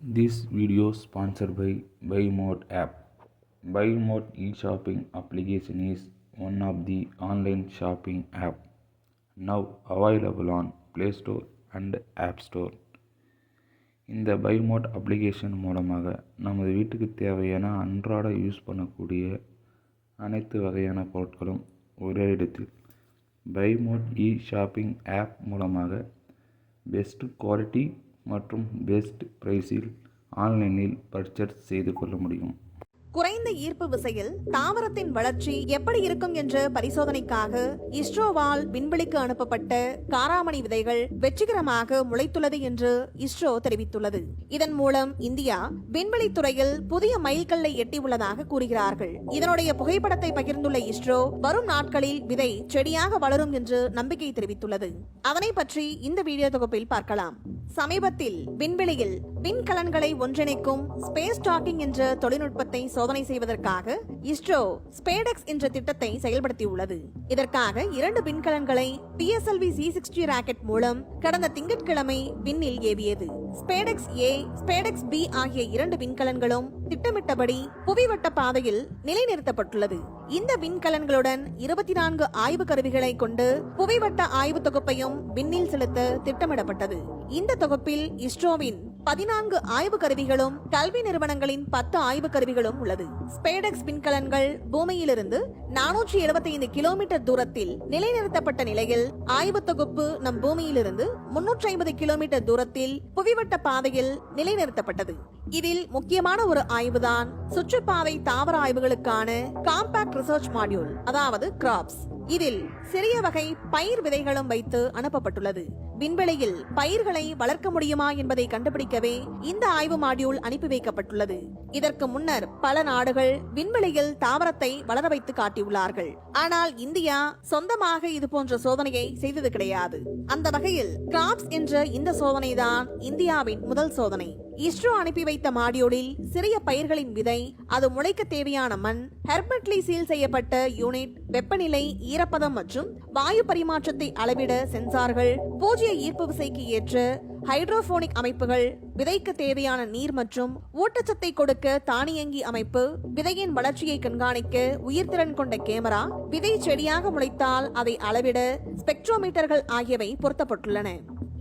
This video sponsored by BuyMode app. BuyMode e-shopping application is one of the online shopping app now available on Play Store and App Store. இந்த BuyMode application மூலமாக நமது வீட்டுக்கு தேவையான அன்றாட use பண்ணக்கூடிய அனைத்து வகையான பொருட்களும் ஒரே இடத்தில் BuyMode இ-ஷாப்பிங் ஆப் மூலமாக பெஸ்ட் குவாலிட்டி மற்றும் பெஸ்ட் பிரைஸில் ஆன்லைனில் பர்ச்சேஸ் செய்து கொள்ள முடியும். குறைந்த ஈர்ப்பு விசையில் தாவரத்தின் வளர்ச்சி எப்படி இருக்கும் என்ற பரிசோதனைக்காக இஸ்ரோவால் விண்வெளிக்கு அனுப்பப்பட்ட காராமணி விதைகள் வெற்றிகரமாக முளைத்துள்ளது என்று இஸ்ரோ தெரிவித்துள்ளது. இதன் மூலம் இந்தியா விண்வெளி துறையில் புதிய மைல்கல்லை எட்டியுள்ளதாக கூறுகிறார்கள். இதனுடைய புகைப்படத்தை பகிர்ந்துள்ள இஸ்ரோ வரும் நாட்களில் விதை செடியாக வளரும் என்று நம்பிக்கை தெரிவித்துள்ளது. அதனை பற்றி இந்த வீடியோ தொகுப்பில் பார்க்கலாம். சமீபத்தில் விண்வெளியில் விண்கலன்களை ஒன்றிணைக்கும் ஸ்பேஸ் டாக்கிங் என்ற தொழில்நுட்பத்தை சோதனை செய்வதற்காக இஸ்ரோ ஸ்பேடெக்ஸ் என்ற திட்டத்தை செயல்படுத்தியுள்ளது. இதற்காக 2 விண்கலன்களை PSLV C-60 ராக்கெட் மூலம் கடந்த திங்கட்கிழமை விண்ணில் ஏவியது. ஸ்பேடெக்ஸ் A, ஸ்பேடெக்ஸ் B ஆகிய 2 விண்கலன்களும் திட்டமிட்டபடி புவிவட்ட பாதையில் நிலைநிறுத்தப்பட்டுள்ளது. இந்த விண்கலன்களுடன் 24 ஆய்வு கருவிகளை கொண்டு புவிவட்ட ஆய்வு தொகுப்பையும் விண்ணில் செலுத்த திட்டமிடப்பட்டது. இந்த தொகுப்பில் இஸ்ரோவின் 14 ஆய்வு கருவிகளும் கல்வி நிறுவனங்களின் 10 ஆய்வு கருவிகளும் உள்ளது. ஸ்பேடெக்ஸ் விண்கலன்கள் பூமியிலிருந்து 475 கிலோமீட்டர் தூரத்தில் நிலைநிறுத்தப்பட்ட நிலையில் ஆய்வு தொகுப்பு நம் பூமியிலிருந்து 350 கிலோமீட்டர் தூரத்தில் புவிவட்ட பாதையில் நிலைநிறுத்தப்பட்டது. இதில் முக்கியமான ஒரு ஆய்வுதான் சுற்றுப்பாதை தாவர ஆய்வுகளுக்கான காம்பாக்ட் ரிசர்ச் மாடியூல், அதாவது கிராப்ஸ். இதில் சிறிய வகை பயிர் விதைகளும் வைத்து அனுப்பப்பட்டுள்ளது. விண்வெளியில் பயிர்களை வளர்க்க முடியுமா என்பதை கண்டுபிடிக்கவே இந்த ஆய்வு மாடியூல் அனுப்பி வைக்கப்பட்டுள்ளது. இதற்கு முன்னர் பல நாடுகள் விண்வெளியில் தாவரத்தை வளர வைத்து காட்டியுள்ளார்கள். ஆனால் இந்தியா சொந்தமாக இது போன்ற சோதனையை செய்தது கிடையாது. அந்த வகையில் கிராப்ஸ் என்ற இந்த சோதனை தான் இந்தியாவின் முதல் சோதனை. இஸ்ரோ அனுப்பி வைத்த மாடியூலில் சிறிய பயிர்களின் விதை, அது முளைக்க தேவையான மண், ஹெர்மெட்லி சீல் செய்யப்பட்ட யூனிட், வெப்பநிலை, ஈரப்பதம் மற்றும் வாயு பரிமாற்றத்தை அளவிட சென்சார்கள், பூஜ்ய ஈர்ப்பு விசைக்கு ஏற்ற ஹைட்ரோபோனிக் அமைப்புகள், விதைக்கு தேவையான நீர் மற்றும் ஊட்டச்சத்தை கொடுக்க தானியங்கி அமைப்பு, விதையின் வளர்ச்சியை கண்காணிக்க உயிர்த்திறன் கொண்ட கேமரா, விதை செடியாக முளைத்தால் அதை அளவிட ஸ்பெக்ட்ரோமீட்டர்கள் ஆகியவை பொருத்தப்பட்டுள்ளன.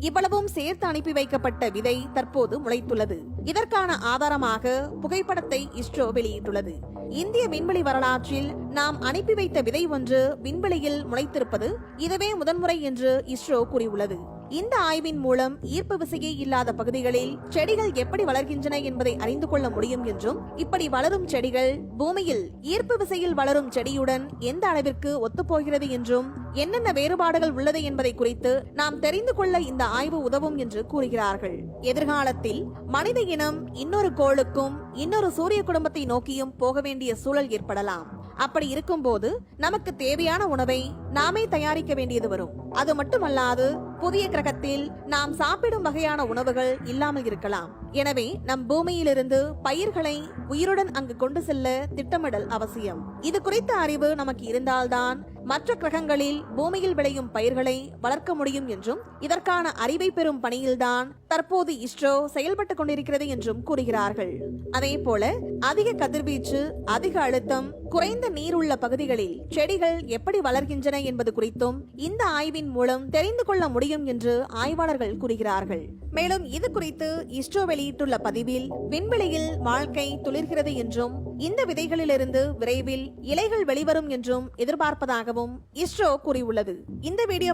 இவ்வளவும் சேர்த்து அனுப்பி வைக்கப்பட்ட விதை தற்போது முளைத்துள்ளது. இதற்கான ஆதாரமாக புகைப்படத்தை இஸ்ரோ வெளியிட்டுள்ளது. இந்திய விண்வெளி வரலாற்றில் நாம் அனுப்பி வைத்த விதை ஒன்று விண்வெளியில் முளைத்திருப்பது இதுவே முதன்முறை என்று இஸ்ரோ கூறியுள்ளது. இந்த ஆய்வின் மூலம் ஈர்ப்பு விசையே இல்லாத பகுதிகளில் செடிகள் எப்படி வளர்கின்றன என்பதை அறிந்து கொள்ள முடியும் என்றும், இப்படி வளரும் செடிகள் பூமியில் ஈர்ப்பு விசையில் வளரும் செடியுடன் எந்த அளவிற்கு ஒத்துப்போகிறது என்றும், என்னென்ன வேறுபாடுகள் உள்ளது என்பதை குறித்து நாம் தெரிந்து கொள்ள இந்த ஆய்வு உதவும் என்று கூறுகிறார்கள். எதிர்காலத்தில் மனித இனம் இன்னொரு கோளுக்கும் இன்னொரு சூரிய குடும்பத்தை நோக்கியும் போக வேண்டிய சூழல் ஏற்படலாம். அப்படி இருக்கும்போது நமக்கு தேவையான உணவை நாமே தயாரிக்க வேண்டியது வரும். அது மட்டுமல்லாது புதிய கிரகத்தில் நாம் சாப்பிடும் வகையான உணவுகள் இல்லாமல் இருக்கலாம். எனவே நம் பூமியிலிருந்து பயிர்களை உயிருடன் அங்கு கொண்டு செல்ல திட்டமிடல் அவசியம். இது குறித்த அறிவு நமக்கு இருந்தால்தான் மற்ற கிரகங்களில் பூமியில் விளையும் பயிர்களை வளர்க்க முடியும் என்றும், இதற்கான அறிவை பெறும் பணியில்தான் தற்போது இஸ்ரோ செயல்பட்டுக் கொண்டிருக்கிறது என்றும் கூறுகிறார்கள். அதே போல அதிக கதிர்வீச்சு, அதிக அழுத்தம், குறைந்த நீர் உள்ள பகுதிகளில் செடிகள் எப்படி வளர்கின்றன என்பது குறித்தும் இந்த ஆய்வின் மூலம் தெரிந்து கொள்ள முடியும் என்று ஆய்வாளர்கள் கூறுகிறார்கள். மேலும் இது குறித்து இஸ்ரோ வெளியிட்டுள்ள பதிவில் விண்வெளியில் வாழ்க்கை துளிர்கிறது என்றும், இந்த விதைகளிலிருந்து விரைவில் இலைகள் வெளிவரும் என்றும் எதிர்பார்ப்பதாகவும் இஸ்ரோ கூறியுள்ளது. இந்த வீடியோ